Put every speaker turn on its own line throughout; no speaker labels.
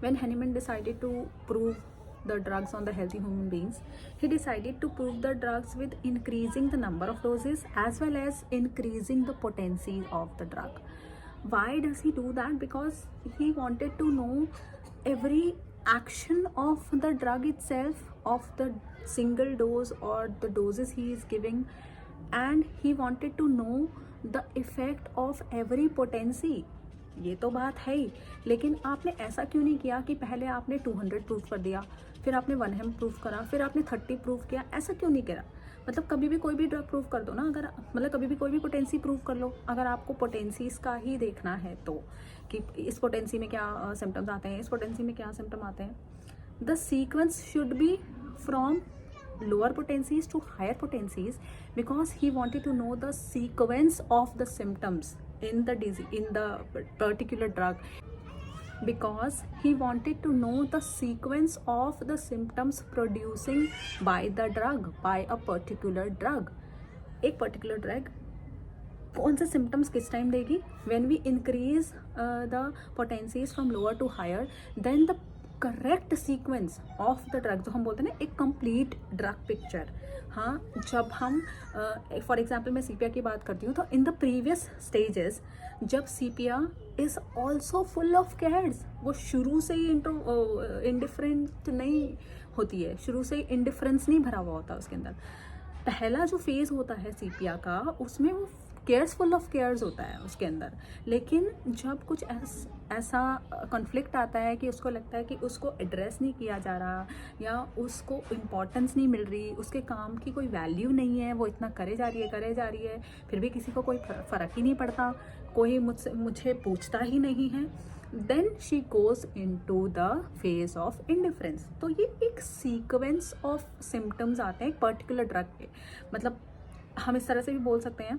when Hahnemann decided to prove the drugs on the healthy human beings, he decided to prove the drugs with increasing the number of doses as well as increasing the potency of the drug. Why does he do that? Because he wanted to know every action of the drug itself, of the single dose or the doses he is giving, and he wanted to know the effect of every potency. ये तो बात है ही, लेकिन आपने ऐसा क्यों नहीं किया कि पहले आपने 200 प्रूव कर दिया, फिर आपने 1 m प्रूव करा, फिर आपने 30 प्रूव किया? ऐसा क्यों नहीं करा? मतलब कभी भी कोई भी ड्रग प्रूव कर दो ना, अगर मतलब कभी भी कोई भी पोटेंसी प्रूव कर लो, अगर आपको पोटेंसीज का ही देखना है तो कि इस पोटेंसी में क्या सिम्टम्स आते हैं, इस पोटेंसी में क्या सिम्टम आते हैं. The sequence should be from lower potencies to higher potencies because he wanted to know the sequence of the symptoms in the disease, in the particular drug, because he wanted to know the sequence of the symptoms producing by the drug, by a particular drug. एक particular drug कौन से symptoms किस time देगी? When we increase the potencies from lower to higher, then the correct sequence of the drug, जो हम बोलते हैं ना एक कंप्लीट ड्रग पिक्चर. हाँ, जब हम फॉर एग्जांपल मैं सीपिया की बात करती हूँ, तो इन द प्रीवियस स्टेजेस जब sepia is also full of cares, वो शुरू से ही इंडिफरेंट नहीं होती है, शुरू से ही इंडिफरेंस नहीं भरा हुआ होता उसके अंदर. पहला जो फेज़ होता है सीपिया का, उसमें वो केयर्स फुल ऑफ केयर्स होता है उसके अंदर. लेकिन जब कुछ ऐसा कॉन्फ्लिक्ट आता है कि उसको लगता है कि उसको एड्रेस नहीं किया जा रहा या उसको इम्पोर्टेंस नहीं मिल रही, उसके काम की कोई वैल्यू नहीं है, वो इतना करे जा रही है, फिर भी किसी को कोई फ़र्क ही नहीं पड़ता, कोई मुझे पूछता ही नहीं है, then she goes into the phase of indifference. तो ये एक सीक्वेंस ऑफ सिम्टम्स आते हैं एक पर्टिकुलर ड्रग के. मतलब हम इस तरह से भी बोल सकते हैं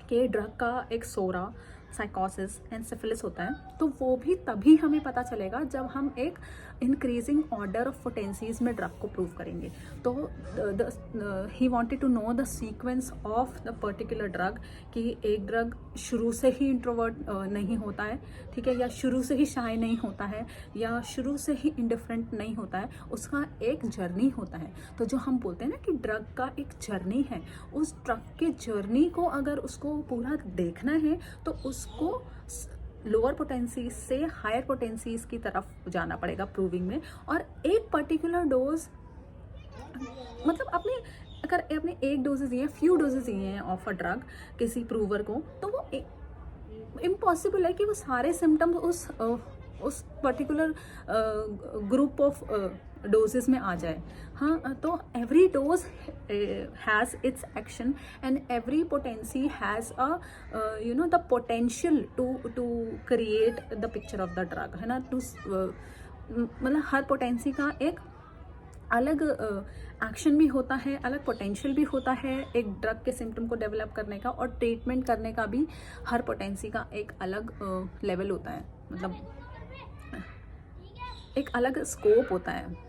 कि ड्रग का एक सोरा, साइकोसिस एंड सिफिलिस होता है, तो वो भी तभी हमें पता चलेगा जब हम एक इंक्रीजिंग ऑर्डर ऑफ पोटेंसीज में ड्रग को प्रूव करेंगे. तो he wanted to know the sequence of the particular drug, कि एक ड्रग शुरू से ही इंट्रोवर्ट नहीं होता है, ठीक है, या शुरू से ही शाय नहीं होता है, या शुरू से ही इंडिफरेंट नहीं होता है, उसका एक जर्नी होता है. तो जो हम बोलते हैं ना कि ड्रग का एक जर्नी है, उस ड्रग के जर्नी को अगर उसको पूरा देखना है तो उसको लोअर पोटेंसीज से हायर पोटेंसीज की तरफ जाना पड़ेगा प्रूविंग में. और एक पर्टिकुलर डोज, मतलब अगर आपने एक डोजेज दिए हैं, फ्यू डोजेज दिए हैं ऑफ अ ड्रग किसी प्रूवर को, तो वो इम्पॉसिबल है कि वो सारे सिम्टम्स उस पर्टिकुलर ग्रुप ऑफ डोजेस में आ जाए. हाँ, तो every dose has its action and every potency has a the potential to create the picture of the drug, है ना. मतलब हर पोटेंसी का एक अलग एक्शन भी होता है, अलग पोटेंशियल भी होता है एक ड्रग के सिम्टम को डेवलप करने का, और ट्रीटमेंट करने का भी हर पोटेंसी का एक अलग लेवल होता है, मतलब एक अलग स्कोप होता है.